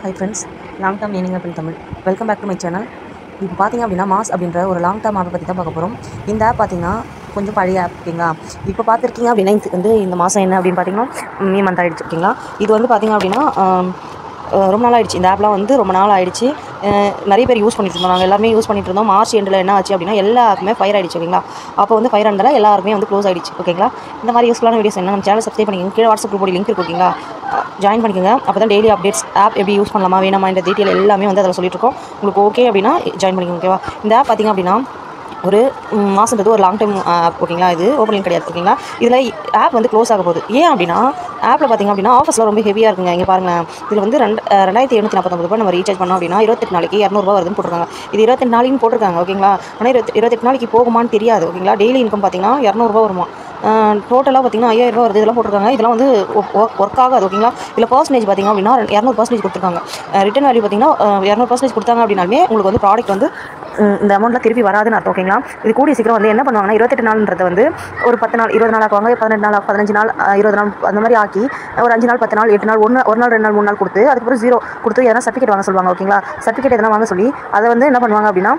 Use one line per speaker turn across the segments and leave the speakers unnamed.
Hi friends, long term learning in Tamil. Welcome back to my channel. இப்போ பார்த்தீங்க அப்படின்னா mass அப்படின்ற ஒரு லாங் டேர்ம் ஆப்பை பற்றி தான் பார்க்க போகிறோம். இந்த ஆப் பார்த்தீங்கன்னா கொஞ்சம் பழைய ஆப் ஓகேங்களா. இப்போ பார்த்துருக்கீங்க அப்படின்னா இது வந்து இந்த மாதம் என்ன அப்படின்னு பார்த்தீங்கன்னா மே மந்த் ஆகிடுச்சு ஓகேங்களா. இது வந்து பார்த்தீங்க அப்படின்னா ரொம்ப நாள் ஆகிடுச்சு. இந்த ஆப்லாம் வந்து ரொம்ப நாள் ஆகிடுச்சு. நிறைய பேர் யூஸ் பண்ணிட்டு இருந்தோம். நாங்கள் எல்லாருமே யூஸ் பண்ணிட்டு இருந்தோம். மார்ச் எண்டில் என்ன ஆச்சு அப்படின்னா எல்லாருக்குமே ஃபயர் ஆகிடுச்சு ஓகேங்களா. அப்போ வந்து ஃபயர் இருந்தாலும் எல்லாருமே வந்து க்ளோஸ் ஆகிடுச்சு ஓகேங்களா. இந்த மாதிரி யூஸ்ஃபுல்லான வீடியோஸ் என்ன நம்ம சேனல் சப்ஸ்கிரைப் பண்ணிக்கோங்க. கீழே வாட்ஸ்அப் குரூப் லிங்க் இருக்கு ஓகேங்களா. ஜாயின் பண்ணிக்கோங்க. அப்போ தான் டெய்லி அப்டேட்ஸ் ஆப் எப்படி யூஸ் பண்ணலாமா வேணாமா இந்த டீட்டெயில் எல்லாமே வந்து அதில் சொல்லிட்டு இருக்கோம். உங்களுக்கு ஓகே அப்படின்னா ஜாயின் பண்ணிக்கோங்க ஓகேவா. இந்த ஆப் பார்த்திங்க அப்படின்னா ஒரு மாதன்றது ஒரு லாங் டைம் ஆப் ஓகேங்களா. இது ஓப்பனிங் கிடையாது ஓகேங்களா. இதில் ஆப் வந்து க்ளோஸ் ஆக போகுது. ஏன் அப்படின்னா ஆப்பில் பார்த்திங்க அப்படின்னா ஆஃபர்ஸ்லாம் ரொம்ப ஹெவியாக இருக்குங்க. இங்கே பாருங்கள், இதில் வந்து 2749 நம்ம ரீசார்ஜ் பண்ணோம் அப்படின்னா 28 நாளைக்கு 200 வருதுன்னு போட்டிருக்காங்க. இது 28 நாளைக்குன்னு போட்டிருக்காங்க ஓகேங்களா. ஆனால் 28 நாளைக்கு போகுமான்னு தெரியாது ஓகேங்களா. டெய்லி இன்கம் பார்த்திங்கன்னா 200 வருமா. டோட்டலாக பார்த்திங்கன்னா 5000 வருது. இதெல்லாம் போட்டிருக்காங்க. இதெல்லாம் வந்து ஒர்க் ஆகாது ஓகேங்களா. இதில் பர்சன்டேஜ் பார்த்திங்க அப்படின்னா 200% கொடுத்துருக்காங்க. ரிட்டன் வேல்யூ பார்த்திங்கன்னா 200% கொடுத்தாங்க அப்படின்னாலுமே உங்களுக்கு வந்து ப்ராடக்ட் வந்து இந்த அமௌண்ட்டில் திருப்பி வராதுன்னு அர்த்தம் ஓகேங்களா. இது கூடிய சீக்கிரம் வந்து என்ன பண்ணுவாங்கன்னா 28 நாள்ன்றது வந்து ஒரு 10 நாள் 20 நாள் ஆக்குவாங்க. 18 நாள் 15 நாள் 20 நாள் அந்த மாதிரி ஆக்கி ஒரு 5 நாள் 10 நாள் 8 நாள் 1 நாள் 2 நாள் 3 நாள் கொடுத்து அதுக்கப்புறம் 0 கொடுத்து எதனா சர்டிஃபிகேட் வாங்க சொல்லுவாங்க ஓகேங்களா. சர்டிஃபிகேட் எதனா வாங்க சொல்லி அதை வந்து என்ன பண்ணுவாங்க அப்படின்னா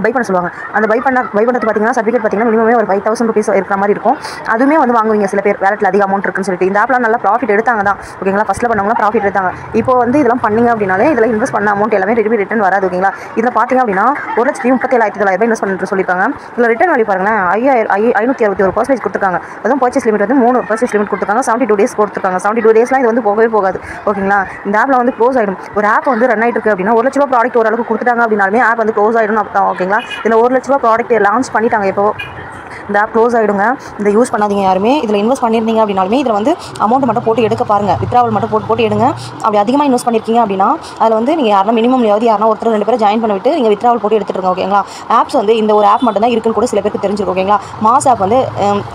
பை பண்ண சொல்லுவாங்க. அந்த பை பண்ணுறது பார்த்தீங்கன்னா சர்டிஃபிகேட் பார்த்தீங்கன்னா மினிமமே ஒரு 5000 rupees இருக்கிற மாதிரி இருக்கும். அதுவுமே வந்து வாங்குவீங்க சில பேர் வேலட்டில் அதிக அமௌண்ட் இருக்குன்னு சொல்லிட்டு. இந்த ஆப்லாம் நல்லா ப்ராஃபிட் எடுத்தாங்க தான் ஓகேங்களா. ஃபஸ்ட்டில் பண்ணவங்களாம் ப்ராஃபிட் எடுத்தாங்க. இப்போ வந்து இதெல்லாம் பண்ணிங்க அப்படின்னாலே இதில் இன்வெஸ்ட் பண்ண அமௌண்ட் எல்லாமே ரிட்டர்ன் வராது ஓகேங்களா. இதில் பார்த்தீங்க அப்படின்னா 1,37,900 இன்வெஸ்ட் பண்ணிட்டு சொல்லியிருக்காங்க. இதில் ரிட்டர்ன் வேல்யூ பாருங்களேன் 561% கொடுத்துருக்காங்க. அதுவும் பர்ச்சேஸ் லிமிட் வந்து 3 பர்ச்சேஸ் லிமிட் கொடுத்துருக்காங்க. 72 days கொடுத்துருக்காங்க. 72 daysலாம் இது வந்து போகவே போகாது ஓகேங்களா. இந்த ஆப்பில் வந்து க்ளோஸ் ஆகிடும். ஒரு ஆப் வந்து ரன் ஆகிட்டு இருக்கு அப்படின்னா 1 லட்ச ரூபா ப்ராடக்ட் ஓரளவுக்கு கொடுத்துட்டாங்க அப்படின்னாலுமே ஆப் வந்து க்ளோஸ் ஆகிடும் அர்த்தம் ஓகேங்களா. இதில் 1 லட்ச ரூபா ப்ராடக்ட் லான்ச் பண்ணிட்டாங்க. இப்போ இந்த ஆப் க்ளோஸ் ஆகிடுங்க. இந்த யூஸ் பண்ணாதீங்க யாருமே. இதில் இன்வெஸ்ட் பண்ணியிருந்தீங்க அப்படின்னாலுமே இதில் வந்து அமௌண்ட் மட்டும் போட்டு எடுக்க பாருங்கள். வித்ராவல் மட்டும் போட்டு எடுங்க. அப்படி அதிகமாக இன்வெஸ்ட் பண்ணியிருக்கீங்க அப்படின்னா அதில் வந்து நீங்கள் யாரும் மினிமம் யாரும் ஒருத்தர் 2 பேரை ஜாயின் பண்ணி விட்டு நீங்கள் வித்ராவல் போட்டு எடுத்துருங்க ஓகேங்களா. ஆப்ஸ் வந்து இந்த ஒரு ஆப் மட்டும் தான் இருக்குன்னு கூட சில பேருக்கு தெரிஞ்சிருக்கும் ஓகேங்களா. மாஸ் ஆப் வந்து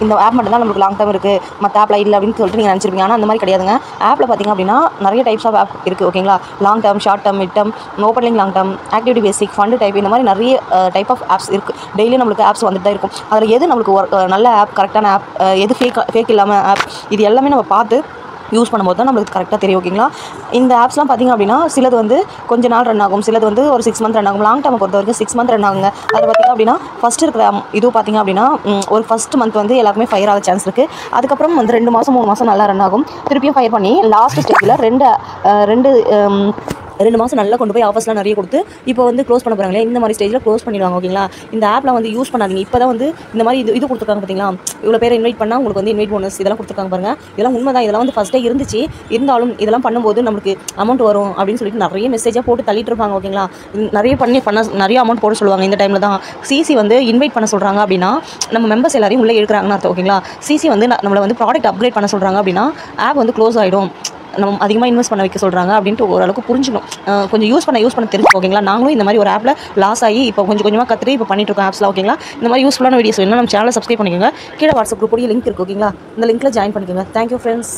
இந்த ஆப் மட்டும் தான் நம்மளுக்கு லாங் டேர்ம் இருக்குது, மற்ற ஆப்பில் இல்லை அப்படின்னு சொல்லிட்டு நீங்கள் நினச்சிருப்பீங்க. ஆனால் அந்த மாதிரி கிடையாதுங்க. ஆப்பில் பார்த்திங்க அப்படின்னா நிறைய டைப்ஸ் ஆஃப் ஆப் இருக்குது ஓகேங்களா. Long term, short term, mid term, open link long term, activity basic, fund type, இந்த மாதிரி நிறைய டைப் ஆஃப் ஆப்ஸ் இருக்குது. டெய்லி நம்மளுக்கு ஆப்ஸ் வந்துட்டு தான் இருக்கும். அதில் எது நம்மளுக்கு நல்ல ஆப், கரெக்டான ஆப், எது ஃபேக் இல்லாமல் ஆப், இது எல்லாமே நம்ம பார்த்து யூஸ் பண்ணும்போது தான் நம்மளுக்கு கரெக்டாக தெரியும் ஓகேங்களா. இந்த ஆப்ஸ்லாம் பார்த்திங்க அப்படின்னா சிலது வந்து கொஞ்சம் நாள் ரன் ஆகும், சிலது வந்து ஒரு 6 months ரன் ஆகும். லாங் டேர்மை பொறுத்த வரைக்கும் 6 months ரன் ஆகுங்க. அது பார்த்திங்க அப்படின்னா ஃபஸ்ட்டு இருக்கிற இது பார்த்திங்க அப்படின்னா ஒரு ஃபஸ்ட் மந்த் வந்து எல்லாருக்குமே ஃபயர் ஆக சான்ஸ் இருக்குது. அதுக்கப்புறம் வந்து 2 மாதம் 3 மாதம் நல்லா ரன் ஆகும். திருப்பியும் ஃபயர் பண்ணி லாஸ்ட் ஸ்டேஜில் 2 மாதம் நல்லா கொண்டு போய் ஆஃபர்ஸ்லாம் நிறைய கொடுத்து இப்போ வந்து க்ளோஸ் பண்ண போகிறாங்களே, இந்த மாதிரி ஸ்டேஜில் க்ளோஸ் பண்ணிடுவாங்க ஓகேங்களா. இந்த ஆப்பில் வந்து யூஸ் பண்ணாதீங்க. இப்போ தான் வந்து இந்த மாதிரி இது கொடுத்துருக்காங்க பார்த்தீங்களா. இவ்வளோ பேர் இன்வைட் பண்ணால் உங்களுக்கு வந்து இன்வைட் போனஸ் இதெல்லாம் கொடுத்துருக்காங்க பாருங்கள். இதெல்லாம் உண்மை தான். இதெல்லாம் வந்து ஃபஸ்ட்டே இருந்துச்சு. இருந்தாலும் இதெல்லாம் பண்ணும்போது நம்மளுக்கு அமௌண்ட் வரும் அப்படின்னு சொல்லிட்டு நிறைய மெசேஜாக போட்டு தள்ளிட்டு இருப்பாங்க ஓகேங்களா. நிறைய அமௌண்ட் போட சொல்லுவாங்க. இந்த டைமில் தான் சிசி வந்து இன்வைட் பண்ண சொல்கிறாங்க அப்படின்னா நம்ம மெம்பர்ஸ் எல்லாரையும் உள்ளே எடுக்கிறாங்கன்னு அர்த்தம் ஓகேங்களா. சிசி வந்து நம்மளை வந்து ப்ராடக்ட் அப்கிரேட் பண்ண சொல்கிறாங்க அப்படின்னா ஆப் வந்து க்ளோஸ் ஆகிடும், நம்ம அதிகமாக இன்வெஸ்ட் பண்ண வைக்க சொல்கிறாங்க அப்படின்ட்டு ஓரளவுக்கு புரிஞ்சுக்கணும். கொஞ்சம் யூஸ் பண்ண தெரிஞ்சு ஓகேங்களா. நாங்களும் இந்த மாதிரி ஒரு ஆப்பில் லாஸ் ஆகி இப்போ கொஞ்சமாக கற்றுட்டு இப்போ பண்ணிட்டு இருக்கோம் ஆப்ஸ்லாம் ஓகேங்களா. இந்த மாதிரி யூஸ்ஃபுல்லான வீடியோஸ் வேணும்னா நம்ம சேனலை சப்ஸ்கிரைப் பண்ணிக்கோங்க. கீழே வாட்ஸ்அப் குரூப் லிங்க் இருக்குது ஓகேங்களா. இந்த லிங்க்கில் ஜாயின் பண்ணிக்கோங்க. Thank you friends.